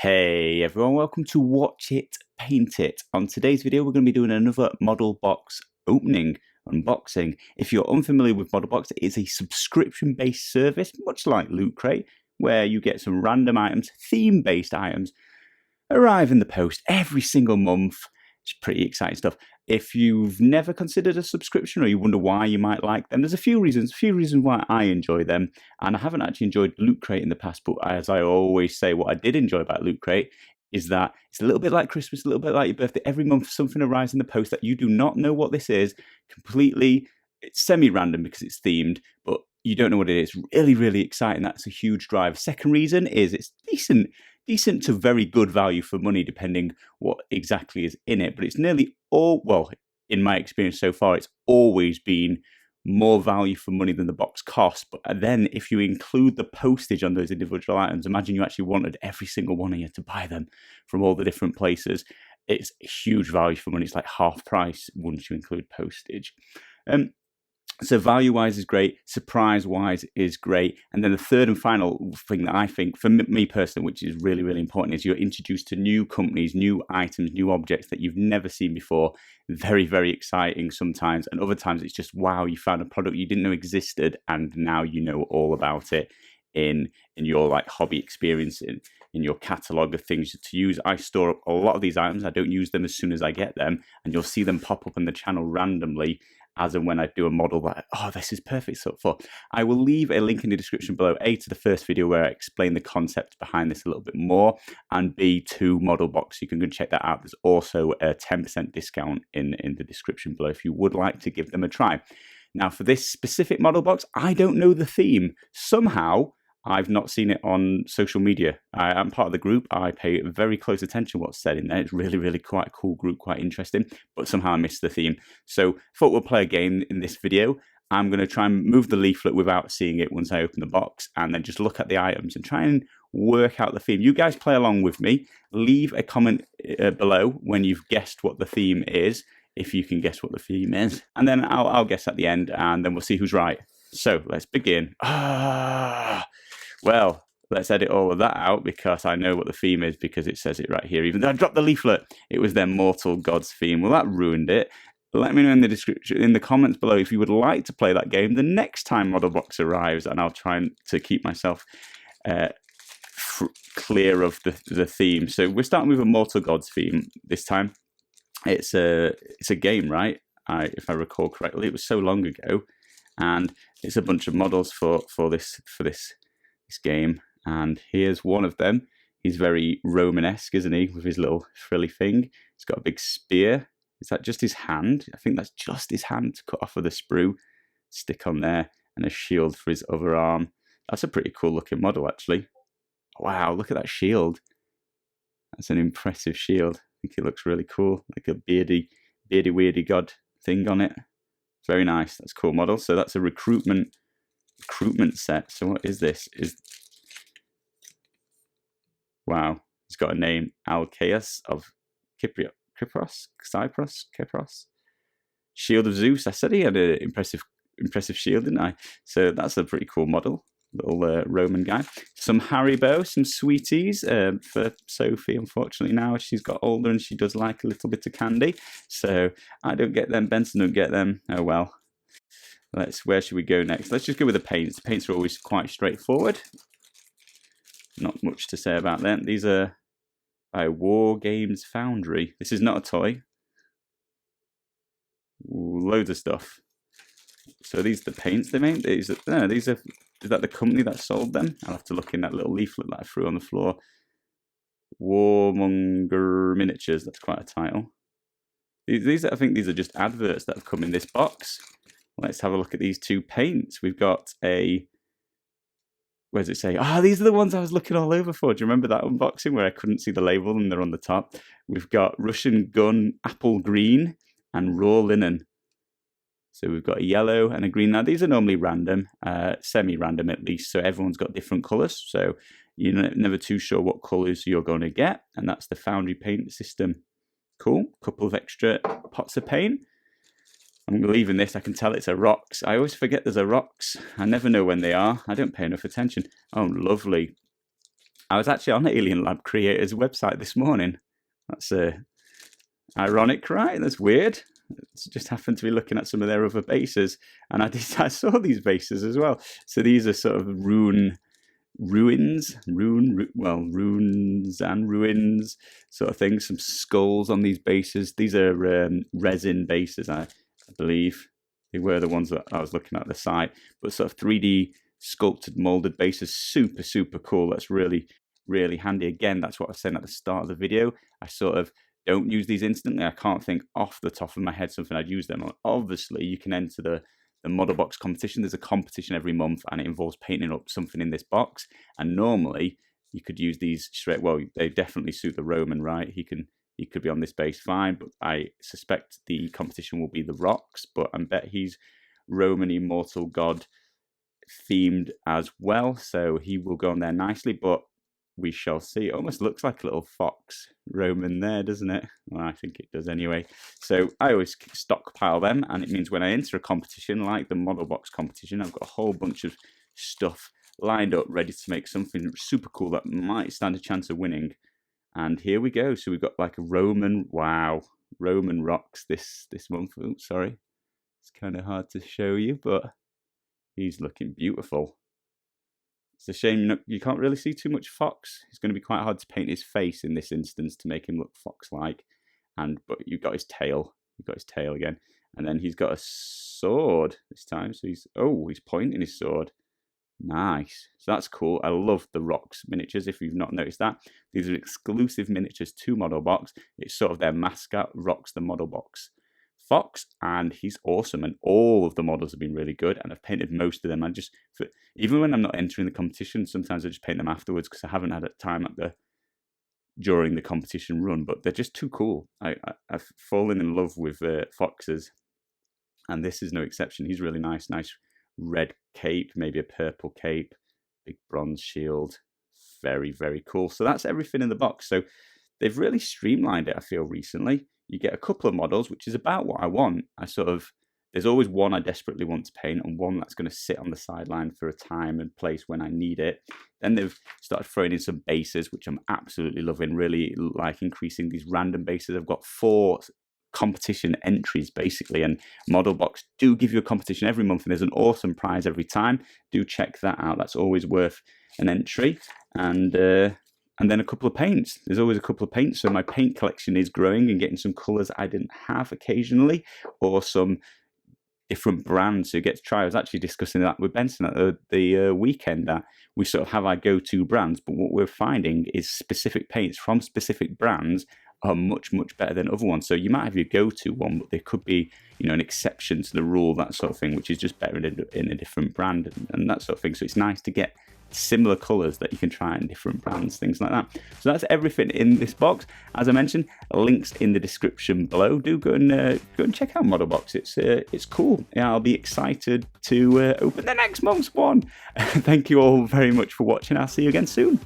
Hey everyone, welcome to Watch It, Paint It. On today's video, we're going to be doing another MODELBOX opening, unboxing. If you're unfamiliar with MODELBOX, it is a subscription-based service, much like Loot Crate, where you get some random items, theme-based items, arrive in the post every single month. It's pretty exciting stuff. If you've never considered a subscription or you wonder why you might like them, there's a few reasons why I enjoy them. And I haven't actually enjoyed Loot Crate in the past, but as I always say, what I did enjoy about Loot Crate is that it's a little bit like Christmas, a little bit like your birthday. Every month something arrives in the post that you do not know what this is, completely, it's semi-random because it's themed, but you don't know what it is. Really, really exciting. That's a huge drive. Second reason is it's decent to very good value for money, depending what exactly is in it. But it's nearly all, well, in my experience so far, it's always been more value for money than the box costs. But then if you include the postage on those individual items, imagine you actually wanted every single one of you to buy them from all the different places. It's a huge value for money. It's like half price once you include postage. So value-wise is great, surprise-wise is great. And then the third and final thing that I think, for me personally, which is really, really important, is you're introduced to new companies, new items, new objects that you've never seen before. Very, very exciting sometimes. And other times it's just, wow, you found a product you didn't know existed and now you know all about it in your like hobby experience, in your catalogue of things to use. I store up a lot of these items. I don't use them as soon as I get them. And you'll see them pop up on the channel randomly as and when I do a model that, oh, this is perfect so for. I will leave a link in the description below, A, to the first video where I explain the concept behind this a little bit more, and B, to MODELBOX. You can go and check that out. There's also a 10% discount in the description below if you would like to give them a try. Now, for this specific MODELBOX, I don't know the theme. Somehow, I've not seen it on social media. I'm part of the group. I pay very close attention to what's said in there. It's really, really quite a cool group, quite interesting. But somehow I missed the theme. So I thought we'll play a game in this video. I'm going to try and move the leaflet without seeing it once I open the box, and then just look at the items and try and work out the theme. You guys play along with me. Leave a comment below when you've guessed what the theme is, if you can guess what the theme is. And then I'll guess at the end, and then we'll see who's right. So let's begin. Well, let's edit all of that out because I know what the theme is because it says it right here. Even though I dropped the leaflet, it was their Mortal Gods theme. Well, that ruined it. Let me know in the description, in the comments below, if you would like to play that game the next time MODELBOX arrives, and I'll try to keep myself clear of the theme. So we're starting with a Mortal Gods theme this time. It's a game, right? If I recall correctly, it was so long ago, and it's a bunch of models for this game, and here's one of them. He's very Romanesque, isn't he, with his little frilly thing. He's got a big spear. Is that just his hand? I think that's just his hand to cut off with a sprue, stick on there, and a shield for his other arm. That's a pretty cool looking model, actually. Wow, look at that shield. That's an impressive shield. I think it looks really cool, like a beardy weirdy god thing on it. Very nice. That's a cool model. So that's a recruitment set. So what is this? Wow, he's got a name, Alcaeus of Cyprus. Shield of Zeus. I said he had an impressive shield, didn't I? So that's a pretty cool model, little Roman guy. Some Haribo, some sweeties for Sophie. Unfortunately, now she's got older and she does like a little bit of candy. So I don't get them. Benson don't get them. Oh well. Where should we go next? Let's just go with the paints. The paints are always quite straightforward. Not much to say about them. These are by War Games Foundry. This is not a toy. Ooh, loads of stuff. So these are the paints they made. Is that the company that sold them? I'll have to look in that little leaflet that I threw on the floor. Warmonger Miniatures. That's quite a title. I think these are just adverts that have come in this box. Let's have a look at these two paints. We've got a, where does it say? These are the ones I was looking all over for. Do you remember that unboxing where I couldn't see the label and they're on the top? We've got Russian Gun Apple Green and Raw Linen. So we've got a yellow and a green. Now these are normally random, semi-random at least, so everyone's got different colours. So you're never too sure what colours you're going to get. And that's the Foundry paint system. Cool. Couple of extra pots of paint. I'm leaving this. I can tell it's a rocks. I always forget there's a rocks. I never know when they are. I don't pay enough attention. Oh, lovely. I was actually on Alien Lab Creator's website this morning. That's ironic, right? That's weird. It's just happened to be looking at some of their other bases, and I saw these bases as well. So these are sort of ruins and ruins sort of things. Some skulls on these bases. These are resin bases, I believe. They were the ones that I was looking at the site, but sort of 3D sculpted molded bases. Super, super cool. That's really, really handy. Again, that's what I was saying at the start of the video. I sort of don't use these instantly. I can't think off the top of my head something I'd use them on. Obviously, you can enter the MODELBOX competition. There's a competition every month, and it involves painting up something in this box. And normally, you could use these straight. Well, they definitely suit the Roman, right? He could be on this base fine, but I suspect the competition will be the rocks. But I bet he's Roman immortal god themed as well, so he will go on there nicely. But we shall see. It almost looks like a little fox Roman there, doesn't it? Well, I think it does anyway. So I always stockpile them, and it means when I enter a competition like the MODELBOX competition, I've got a whole bunch of stuff lined up ready to make something super cool that might stand a chance of winning. And here we go. So we've got like a Roman, wow, Roman rocks this month. Oops, sorry. It's kind of hard to show you, but he's looking beautiful. It's a shame you can't really see too much fox. It's going to be quite hard to paint his face in this instance to make him look fox-like. But you've got his tail. You've got his tail again. And then he's got a sword this time. So he's pointing his sword. Nice. So that's cool. I love the rocks miniatures, if you've not noticed that. These are exclusive miniatures to MODELBOX. It's sort of their mascot, Rocks the MODELBOX Fox, and he's awesome, and all of the models have been really good, and I've painted most of them. Even when I'm not entering the competition, sometimes I just paint them afterwards because I haven't had time during the competition run, but they're just too cool. I've fallen in love with foxes, and this is no exception. He's really nice red cape, maybe a purple cape, big bronze shield. Very, very cool. So that's everything in the box. So they've really streamlined it, I feel, recently. You get a couple of models, which is about what I want. There's always one I desperately want to paint, and one that's going to sit on the sideline for a time and place when I need it. Then they've started throwing in some bases, which I'm absolutely loving, really like increasing these random bases. I've got 4 competition entries basically, and MODELBOX do give you a competition every month, and there's an awesome prize every time. Do check that out. That's always worth an entry. And then a couple of paints. There's always a couple of paints. So my paint collection is growing and getting some colours I didn't have occasionally, or some different brands to get to try. I was actually discussing that with Benson at the weekend, that we sort of have our go-to brands, but what we're finding is specific paints from specific brands are much, much better than other ones. So you might have your go-to one, but there could be, an exception to the rule, that sort of thing, which is just better in a different brand and that sort of thing. So it's nice to get similar colors that you can try in different brands, things like that. So that's everything in this box. As I mentioned, links in the description below. Do go and check out MODELBOX. It's cool. Yeah, I'll be excited to open the next month's one. Thank you all very much for watching. I'll see you again soon.